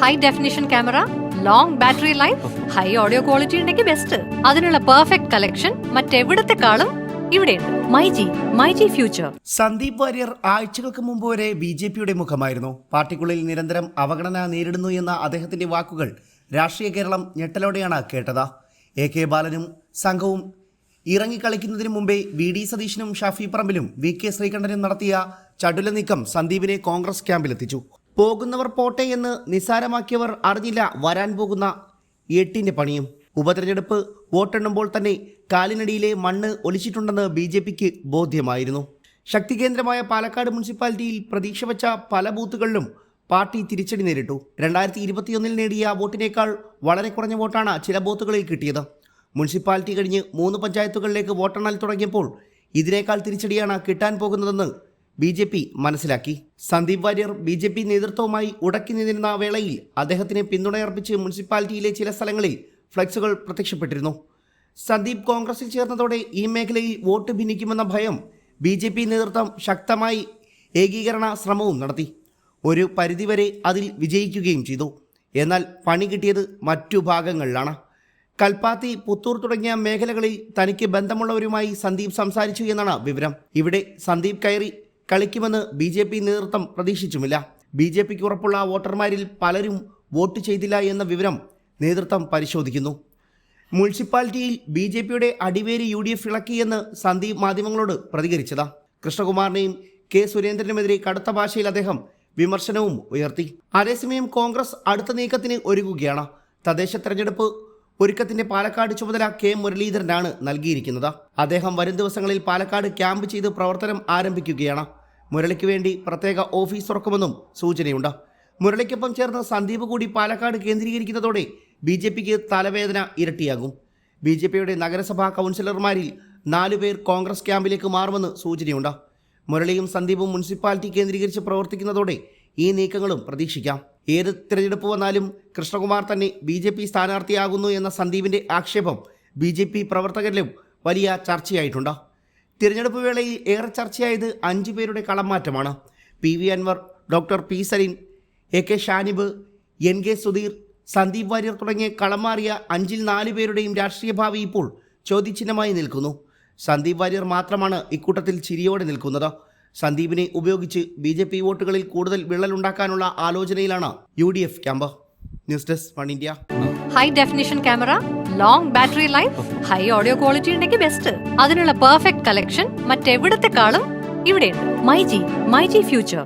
High definition camera, long battery life, high audio quality ഉണ്ടെങ്കിൽ best. അതിനുള്ള perfect collection മറ്റെവിടത്തെക്കാളും ഇവിടെയുണ്ട്. മൈജി ഫ്യൂച്ചർ. സന്ദീപ് വാര്യർ ആഴ്ചകൾക്ക് മുമ്പ് വരെ ബി.ജെ.പിയുടെ മുഖമായിരുന്നു. പാർട്ടിക്കുള്ളിൽ നിരന്തരം അവഗണന നേരിടുന്നു എന്ന അദ്ദേഹത്തിന്റെ വാക്കുകൾ രാഷ്ട്രീയ കേരളം ഞെട്ടലോടെയാണ് കേട്ടത്. എ.കെ. ബാലനും സംഘവും ഇറങ്ങിക്കളിക്കുന്നതിന് മുമ്പേ വി.ഡി. സതീശനും ഷാഫി പറമ്പിലും വി.കെ. ശ്രീകണ്ഠനും നടത്തിയ ചടുല നീക്കം സന്ദീപിനെ കോൺഗ്രസ് ക്യാമ്പിലെത്തിച്ചു. പോകുന്നവർ പോട്ടെ എന്ന് നിസ്സാരമാക്കിയവർ അറിഞ്ഞില്ല വരാൻ പോകുന്ന എട്ടിന്റെ പണിയും. ഉപതെരഞ്ഞെടുപ്പ് വോട്ടെണ്ണുമ്പോൾ തന്നെ കാലിനടിയിലെ മണ്ണ് ഒലിച്ചിട്ടുണ്ടെന്ന് ബി.ജെ.പിക്ക് ബോധ്യമായിരുന്നു. ശക്തി കേന്ദ്രമായ പാലക്കാട് മുനിസിപ്പാലിറ്റിയിൽ പ്രതീക്ഷ വച്ച പല ബൂത്തുകളിലും പാർട്ടി തിരിച്ചടി നേരിട്ടു. 2021 നേടിയ വോട്ടിനേക്കാൾ വളരെ കുറഞ്ഞ വോട്ടാണ് ചില ബൂത്തുകളിൽ കിട്ടിയത്. മുനിസിപ്പാലിറ്റി കഴിഞ്ഞ് 3 പഞ്ചായത്തുകളിലേക്ക് വോട്ടെണ്ണൽ തുടങ്ങിയപ്പോൾ ഇതിനേക്കാൾ തിരിച്ചടിയാണ് കിട്ടാൻ പോകുന്നതെന്ന് ബി.ജെ.പി മനസ്സിലാക്കി. സന്ദീപ് വാര്യർ ബി.ജെ.പി നേതൃത്വവുമായി ഉടക്കി നിന്നിരുന്ന വേളയിൽ അദ്ദേഹത്തിന് പിന്തുണയർപ്പിച്ച് മുനിസിപ്പാലിറ്റിയിലെ ചില സ്ഥലങ്ങളിൽ ഫ്ലെക്സുകൾ പ്രത്യക്ഷപ്പെട്ടിരുന്നു. സന്ദീപ് കോൺഗ്രസിൽ ചേർന്നതോടെ ഈ മേഖലയിൽ വോട്ട് ഭിന്നിക്കുമെന്ന ഭയം ബി.ജെ.പി നേതൃത്വം ശക്തമായി ഏകീകരണ ശ്രമവും നടത്തി. ഒരു പരിധിവരെ അതിൽ വിജയിക്കുകയും ചെയ്തു. എന്നാൽ പണി കിട്ടിയത് മറ്റു ഭാഗങ്ങളിലാണ്. കൽപ്പാത്തി, പുത്തൂർ തുടങ്ങിയ മേഖലകളിൽ തനിക്ക് ബന്ധമുള്ളവരുമായി സന്ദീപ് സംസാരിച്ചു എന്നാണ് വിവരം. ഇവിടെ സന്ദീപ് കയറി കളിക്കുമെന്ന് ബി.ജെ.പി നേതൃത്വം പ്രതീക്ഷിച്ചുമില്ല. ബി.ജെ.പിക്ക് ഉറപ്പുള്ള വോട്ടർമാരിൽ പലരും വോട്ട് ചെയ്തില്ല എന്ന വിവരം നേതൃത്വം പരിശോധിക്കുന്നു. മുനിസിപ്പാലിറ്റിയിൽ ബി.ജെ.പിയുടെ അടിവേരി യു.ഡി.എഫ് ഇളക്കിയെന്ന് സന്ദീപ് മാധ്യമങ്ങളോട് പ്രതികരിച്ചതാ. കൃഷ്ണകുമാറിനെയും കെ സുരേന്ദ്രനുമെതിരെ കടുത്ത ഭാഷയിൽ അദ്ദേഹം വിമർശനവും ഉയർത്തി. അതേസമയം കോൺഗ്രസ് അടുത്ത നീക്കത്തിന് ഒരുങ്ങുകയാണ്. തദ്ദേശ തെരഞ്ഞെടുപ്പ് ഒരുക്കത്തിന്റെ പാലക്കാട് ചുമതല കെ മുരളീധരനാണ് നൽകിയിരിക്കുന്നത്. അദ്ദേഹം വരും ദിവസങ്ങളിൽ പാലക്കാട് ക്യാമ്പ് ചെയ്ത് പ്രവർത്തനം ആരംഭിക്കുകയാണ്. മുരളിക്ക് വേണ്ടി പ്രത്യേക ഓഫീസ് തുറക്കുമെന്നും സൂചനയുണ്ട്. മുരളിക്കൊപ്പം ചേർന്ന് സന്ദീപ് കൂടി പാലക്കാട് കേന്ദ്രീകരിക്കുന്നതോടെ ബി.ജെ.പിക്ക് തലവേദന ഇരട്ടിയാകും. ബി.ജെ.പിയുടെ നഗരസഭാ കൗൺസിലർമാരിൽ 4 പേർ കോൺഗ്രസ് ക്യാമ്പിലേക്ക് മാറുമെന്ന് സൂചനയുണ്ട്. മുരളിയും സന്ദീപും മുനിസിപ്പാലിറ്റി കേന്ദ്രീകരിച്ച് പ്രവർത്തിക്കുന്നതോടെ ഈ നീക്കങ്ങളും പ്രതീക്ഷിക്കാം. ഏത് തിരഞ്ഞെടുപ്പ് വന്നാലും കൃഷ്ണകുമാർ തന്നെ ബി.ജെ.പി സ്ഥാനാർത്ഥിയാകുന്നു എന്ന സന്ദീപിൻ്റെ ആക്ഷേപം ബി.ജെ.പി പ്രവർത്തകരിലും വലിയ ചർച്ചയായിട്ടുണ്ട്. തിരഞ്ഞെടുപ്പ് വേളയിൽ ഏറെ ചർച്ചയായത് 5 പേരുടെ കളംമാറ്റമാണ്. P V. Anvar, doctor P. Sarin, A K. Shanib, N K. Sudheer, Sandeep Warrier തുടങ്ങിയ കളം മാറിയ 5ൽ 4 പേരുടെയും രാഷ്ട്രീയ ഭാവി ഇപ്പോൾ ചോദ്യചിഹ്നമായി നിൽക്കുന്നു. സന്ദീപ് വാര്യർ മാത്രമാണ് ഇക്കൂട്ടത്തിൽ ചിരിയോടെ നിൽക്കുന്നത്. സന്ദീപിനെ ഉപയോഗിച്ച് ബി.ജെ.പി വോട്ടുകളിൽ കൂടുതൽ വിള്ളലുണ്ടാക്കാനുള്ള ആലോചനയിലാണ് UDF camp. News desk one India. High definition camera, long battery life, high audio quality ഉണ്ടെങ്കിൽ ബെസ്റ്റ്. അതിനുള്ള പെർഫെക്റ്റ് കളക്ഷൻ മറ്റെവിടത്തെക്കാളും ഇവിടെയുണ്ട്. മൈജി ഫ്യൂച്ചർ.